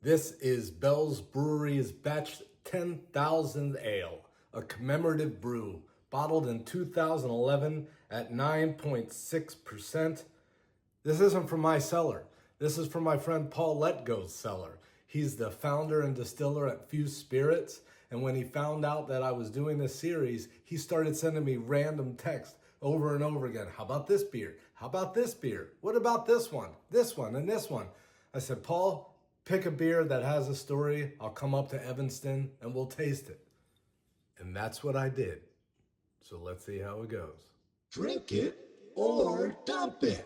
This is Bell's Brewery's Batch 10,000 Ale, a commemorative brew, bottled in 2011 at 9.6%. This isn't from my cellar. This is from my friend Paul Hletko's cellar. He's the founder and distiller at FEW Spirits, and when he found out that I was doing this series, he started sending me random texts over and over again. How about this beer? How about this beer? What about this one, and this one? I said, Paul, pick a beer that has a story. I'll come up to Evanston and we'll taste it. And that's what I did. So let's see how it goes. Drink it or dump it.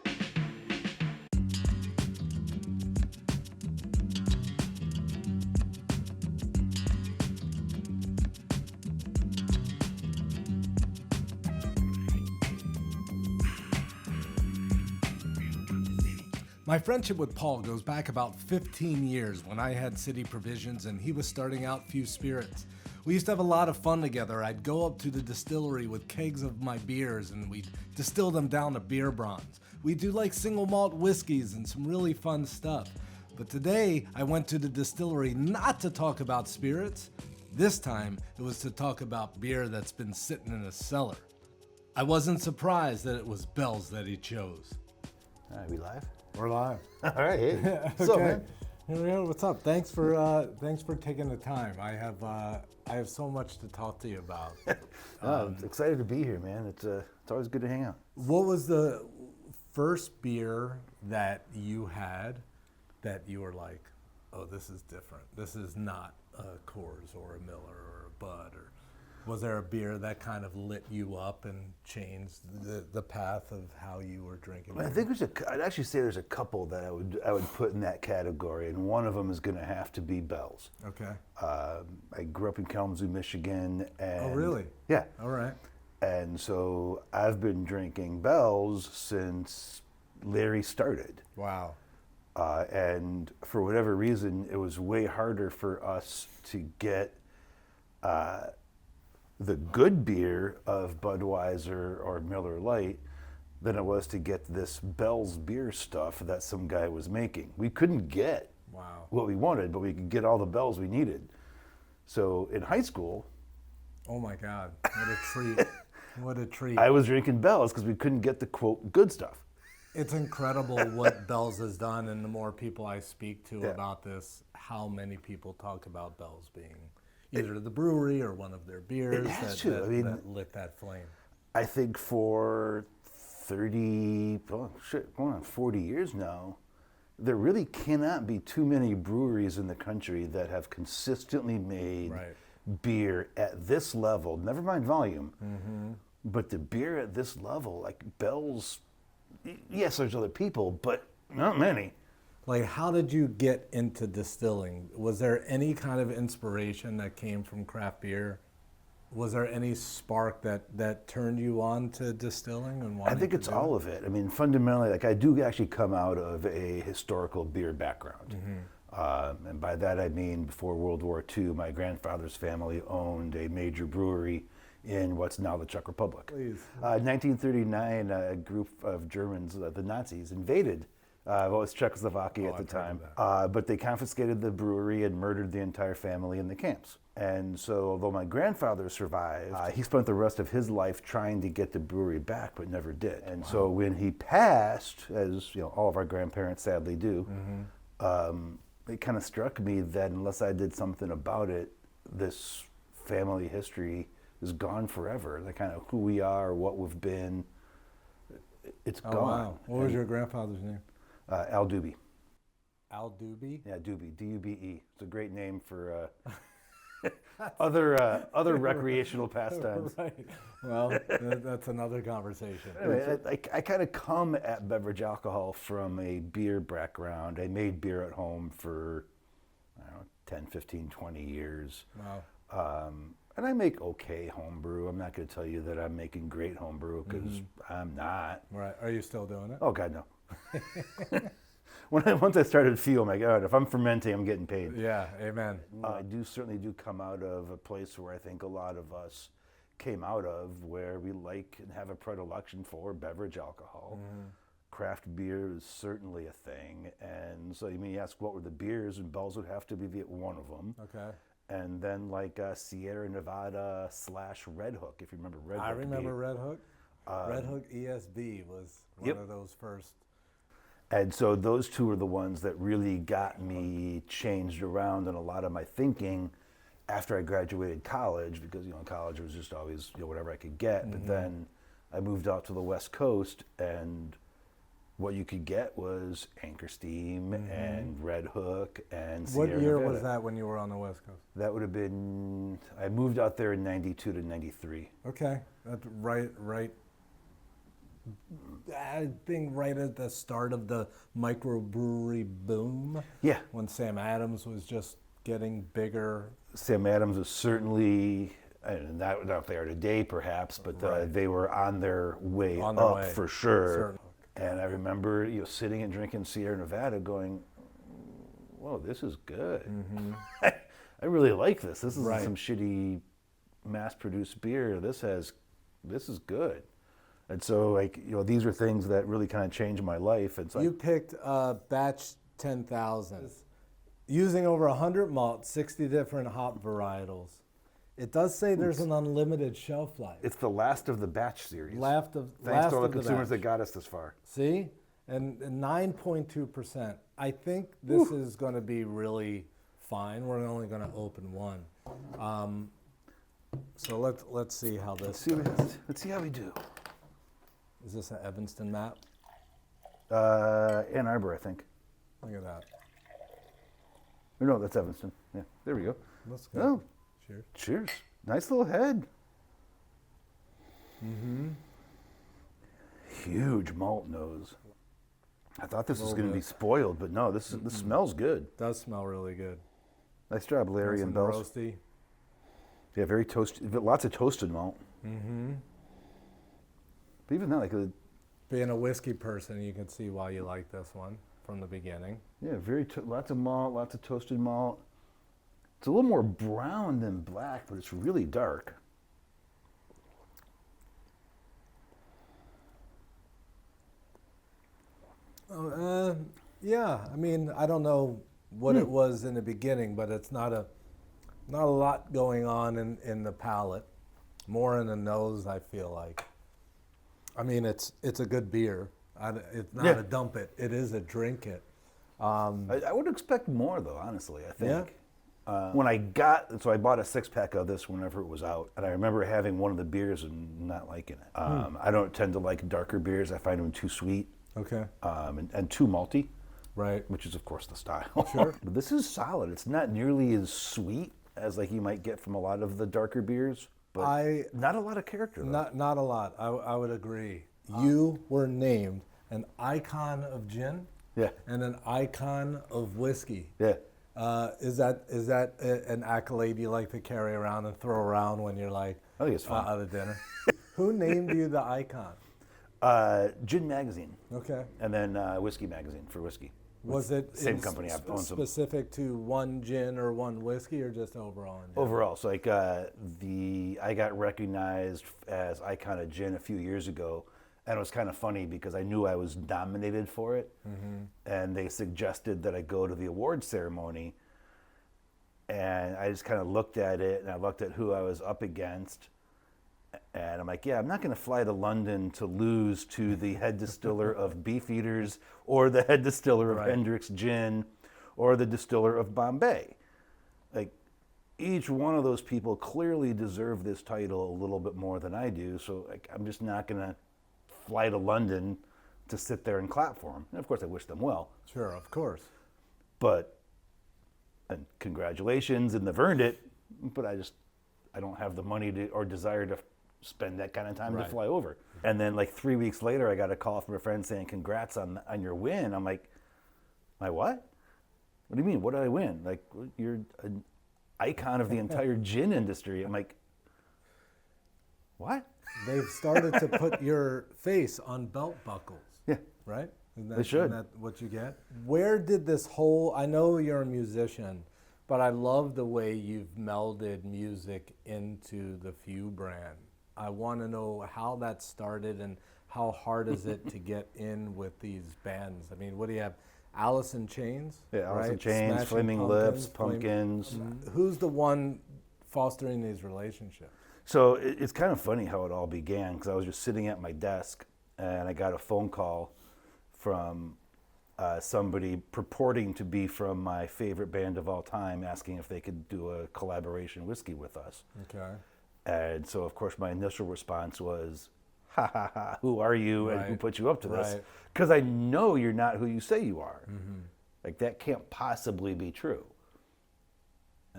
My friendship with Paul goes back about 15 years when I had City Provisions and he was starting out FEW Spirits. We used to have a lot of fun together. I'd go up to the distillery with kegs of my beers and we'd distill them down to beer bronze. We'd do like single malt whiskeys and some really fun stuff. But today I went to the distillery not to talk about spirits. This time it was to talk about beer that's been sitting in a cellar. I wasn't surprised that it was Bell's that he chose. Are we live? We're live. All right. Hey. Okay. What's up, man? What's up? Thanks for taking the time. I have so much to talk to you about. I'm excited to be here, man. It's always good to hang out. What was the first beer that you had that you were like, oh, this is different. This is not a Coors or a Miller or a Bud, or was there a beer that kind of lit you up and changed the path of how you were drinking? I think I'd actually say there's a couple that I would put in that category, and one of them is going to have to be Bell's. Okay. I grew up in Kalamazoo, Michigan, and Oh, really? Yeah. All right. And so I've been drinking Bell's since Larry started. Wow. And for whatever reason, it was way harder for us to get the good beer of Budweiser or Miller Lite than it was to get this Bell's beer stuff that some guy was making. We couldn't get what we wanted, but we could get all the Bell's we needed. So in high school, oh my God, what a treat. What a treat. I was drinking Bell's because we couldn't get the quote good stuff. It's incredible what Bell's has done, and the more people I speak to about this, how many people talk about Bell's being either the brewery or one of their beers that lit that flame. I think for 40 years now, there really cannot be too many breweries in the country that have consistently made beer at this level, never mind volume, but the beer at this level, like Bell's, yes, there's other people, but not many. Like, how did you get into distilling? Was there any kind of inspiration that came from craft beer? Was there any spark that turned you on to distilling and wanting I think it's all of it. I mean, fundamentally, like I do actually come out of a historical beer background. And by that I mean before World War II, my grandfather's family owned a major brewery in what's now the Czech Republic. Please. 1939, a group of Germans, the Nazis, invaded what was Czechoslovakia at the time, but they confiscated the brewery and murdered the entire family in the camps. And so, although my grandfather survived, he spent the rest of his life trying to get the brewery back, but never did. And so, when he passed, as you know, all of our grandparents sadly do, it kind of struck me that unless I did something about it, this family history is gone forever. The kind of who we are, what we've been, it's gone. Wow. What was your grandfather's name? Al Doobie. Al Doobie? Yeah, Doobie, D-U-B-E. It's a great name for other recreational pastimes. Right. Well, that's another conversation. Anyway, I kind of come at beverage alcohol from a beer background. I made beer at home for, I don't know, 10, 15, 20 years. Wow. And I make okay homebrew. I'm not going to tell you that I'm making great homebrew because I'm not. Right. Are you still doing it? Oh, God, no. Once I started FEW, I'm like, oh, if I'm fermenting, I'm getting paid. Yeah, amen. I certainly do come out of a place where I think a lot of us came out of, where we like and have a predilection for beverage alcohol. craft beer is certainly a thing. And so you ask what were the beers, and Bell's would have to be one of them. Okay. And then like Sierra Nevada / Red Hook, if you remember Red Hook. I remember Red Hook. Red Hook ESB was one of those first. And so those two are the ones that really got me changed around in a lot of my thinking after I graduated college, because in college it was just always whatever I could get. But then I moved out to the West Coast, and what you could get was Anchor Steam and Red Hook and Sierra What year Nevada. was that when you were on the West Coast? That would have been, I moved out there in 92 to 93. Okay, that's right. I think right at the start of the microbrewery boom. Yeah. When Sam Adams was just getting bigger. Sam Adams was certainly, not if they are today perhaps, but they were on their way up for sure. Certainly. And I remember sitting and drinking Sierra Nevada going, whoa, this is good. I really like this. This isn't some shitty mass-produced beer. This is good. And so these are things that really kind of changed my life. And so You picked batch 10,000. Using over 100 malts, 60 different hop varietals. It does say there's an unlimited shelf life. it's the last of the batch series. Thanks Thanks to all the consumers that got us this far. See? And 9.2%. I think this is going to be really fine. We're only going to open one. So let's see how this goes. Let's see how we do. Is this an Evanston map? Ann Arbor, I think. Look at that. No, that's Evanston. Yeah, there we go. Let's go. Oh, Cheers. cheers. Nice little head. Huge malt nose. I thought this was going to be spoiled, but no, this smells good. Does smell really good. Nice job, Larry Nice and Bells. roasty. Yeah, very toasted. Lots of toasted malt. But even that, Being a whiskey person, you can see why you like this one from the beginning. yeah, lots of malt, lots of toasted malt. It's a little more brown than black, but it's really dark. Yeah, I mean, I don't know what it was in the beginning, but it's not a lot going on in the palate. More in the nose, I feel like. I mean, it's a good beer. It's not a dump it. It is a drink it. I would expect more, though, honestly, I think. When I bought a 6-pack of this whenever it was out, and I remember having one of the beers and not liking it. I don't tend to like darker beers. I find them too sweet. Okay. And too malty. Right. Which is, of course, the style. Sure. But this is solid. It's not nearly as sweet as you might get from a lot of the darker beers, but not a lot of character, though. Not a lot. I would agree. You were named an icon of gin. Yeah. And an icon of whiskey. Yeah. Is that an accolade you like to carry around and throw around when you're like I think it's fun. out of dinner? Who named you the icon? Gin Magazine. Okay. And then Whiskey Magazine for whiskey. Was it Same company I've owned some. specific to one gin or one whiskey, or just overall? Overall, so I got recognized as icon of gin a few years ago, and it was kind of funny because I knew I was nominated for it, and they suggested that I go to the award ceremony, and I just kind of looked at it, and I looked at who I was up against, and I'm like, yeah, I'm not going to fly to London to lose to the head distiller of Beefeaters or the head distiller of Hendrick's Gin or the distiller of Bombay. Like, each one of those people clearly deserve this title a little bit more than I do, so I'm just not going to fly to London to sit there and clap for them. And of course, I wish them well. Sure, of course. And congratulations, and they've earned it, but I don't have the money or desire to spend that kind of time to fly over. And then 3 weeks later, I got a call from a friend saying, congrats on your win. I'm like, my what? What do you mean? What did I win? Like, you're an icon of the entire gin industry. I'm like, what? They've started to put your face on belt buckles. Yeah. Right? They should. Isn't that what you get? Where did this whole, I know you're a musician, but I love the way you've melded music into the FEW brand. I want to know how that started and how hard is it to get in with these bands? I mean, what do you have? Alice in Chains? Yeah, Alice in right? Chains, Smashing Flaming Lips, Pumpkins. Who's the one fostering these relationships? So it's kind of funny how it all began, because I was just sitting at my desk and I got a phone call from somebody purporting to be from my favorite band of all time, asking if they could do a collaboration whiskey with us. Okay. And so, of course, my initial response was, ha ha ha, who are you and who put you up to this? Right. Because I know you're not who you say you are. Like, that can't possibly be true.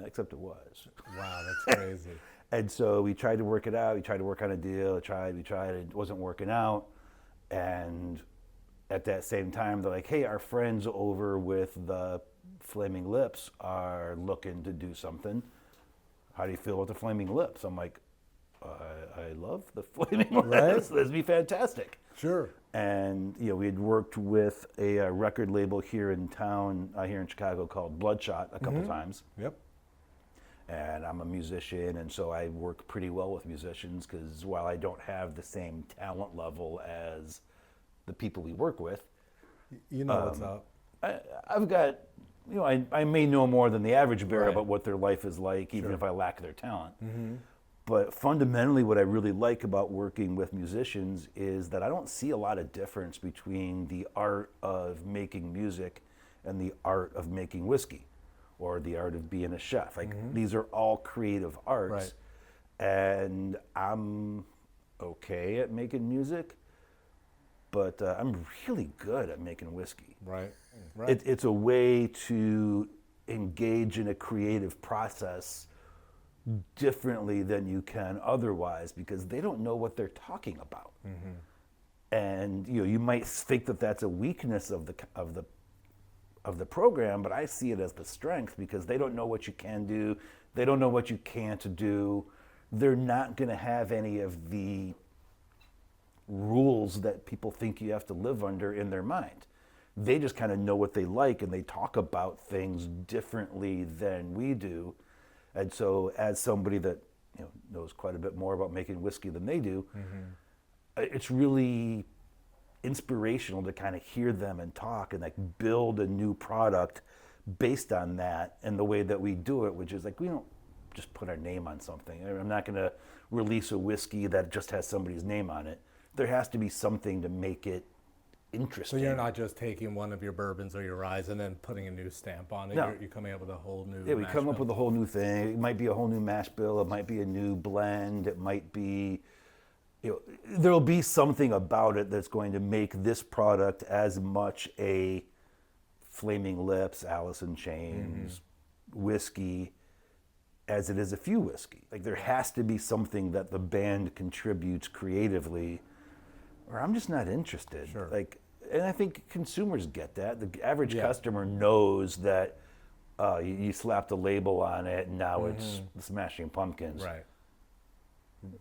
Except it was. Wow, that's crazy. And so we tried to work it out. We tried to work on a deal. We tried. It wasn't working out. And at that same time, they're like, hey, our friends over with the Flaming Lips are looking to do something. How do you feel about the Flaming Lips? I'm like, I love the Flaming Lips. This would be fantastic. Sure. And we had worked with a record label here in town, here in Chicago, called Bloodshot a couple times. Yep. And I'm a musician, and so I work pretty well with musicians, because while I don't have the same talent level as the people we work with, You know what's up. I've got, I may know more than the average bear about what their life is like, even if I lack their talent. But fundamentally, what I really like about working with musicians is that I don't see a lot of difference between the art of making music and the art of making whiskey, or the art of being a chef. Like, these are all creative arts. And I'm okay at making music, but I'm really good at making whiskey. Right. It's a way to engage in a creative process differently than you can otherwise, because they don't know what they're talking about. And you might think that that's a weakness of the program, but I see it as the strength, because they don't know what you can do, they don't know what you can't do. They're not going to have any of the rules that people think you have to live under in their mind. They just kind of know what they like, and they talk about things differently than we do. And so, as somebody that knows quite a bit more about making whiskey than they do, it's really inspirational to kind of hear them and talk and like build a new product based on that and the way that we do it, which is like, we don't just put our name on something. I'm not going to release a whiskey that just has somebody's name on it. There has to be something to make it interesting. So you're not just taking one of your bourbons or your ryes and then putting a new stamp on it. No. You're coming up with a whole new we come up with a whole new thing. It might be a whole new mash bill. It might be a new blend. It might be, there'll be something about it that's going to make this product as much a Flaming Lips, Alice in Chains whiskey as it is a FEW whiskey. Like, there has to be something that the band contributes creatively, or I'm just not interested. Sure. Like, and I think consumers get that. The average customer knows that you slapped a label on it, and now it's the Smashing Pumpkins. Right.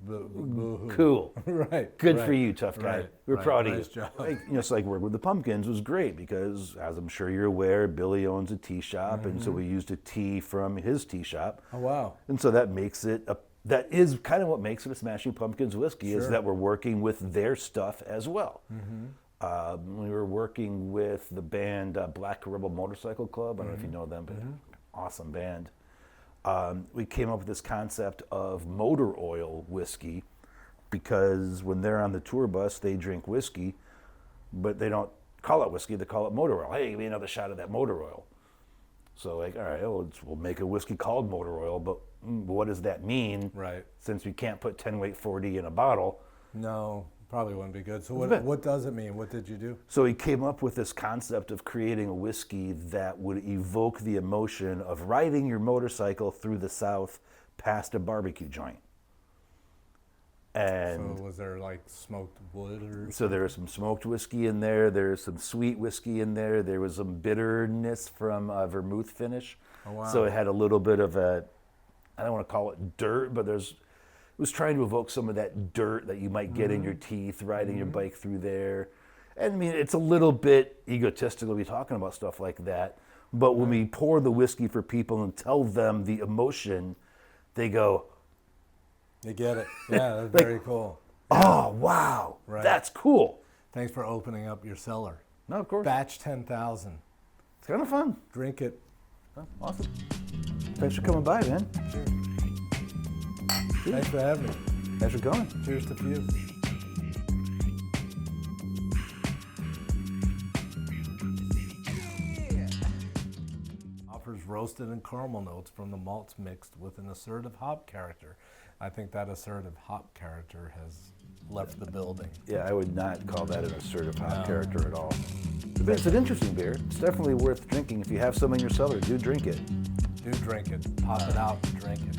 Boo-hoo. Cool. Right. Good for you, tough guy. We're proud of Nice you. job. Like, so like working with the Pumpkins was great, because, as I'm sure you're aware, Billy owns a tea shop, and so we used a tea from his tea shop. Oh, wow. And so that makes it that is kind of what makes it a Smashing Pumpkins whiskey, is that we're working with their stuff as well. We were working with the band Black Rebel Motorcycle Club. I don't know if you know them, but awesome band. We came up with this concept of motor oil whiskey, because when they're on the tour bus, they drink whiskey, but they don't call it whiskey, they call it motor oil. Hey, give me another shot of that motor oil. So, like, all right, we'll make a whiskey called motor oil, but what does that mean? Right. Since we can't put 10 weight 40 in a bottle. No, probably wouldn't be good. So what does it mean? What did you do? So he came up with this concept of creating a whiskey that would evoke the emotion of riding your motorcycle through the South past a barbecue joint. And So was there like smoked wood or? so there was some smoked whiskey in there. There's some sweet whiskey in there. There was some bitterness from vermouth finish. Oh, wow. So it had a little bit of a, I don't want to call it dirt, but it was trying to evoke some of that dirt that you might get in your teeth riding your bike through there. And I mean, it's a little bit egotistical to be talking about stuff like that. But when we pour the whiskey for people and tell them the emotion, they go, You get it. Yeah, that's very cool. Oh, wow. Right. That's cool. Thanks for opening up your cellar. No, of course. Batch 10,000. It's kind of fun. Drink it. Oh, awesome. Thanks for coming by, man. Thanks for having me. Thanks for coming. Cheers to few. Offers roasted and caramel notes from the malts mixed with an assertive hop character. I think that assertive hop character has left the building. Yeah, I would not call that an assertive hop character at all. But it's an interesting beer. It's definitely worth drinking. If you have some in your cellar, do drink it. Do drink it. Pop it out and drink it.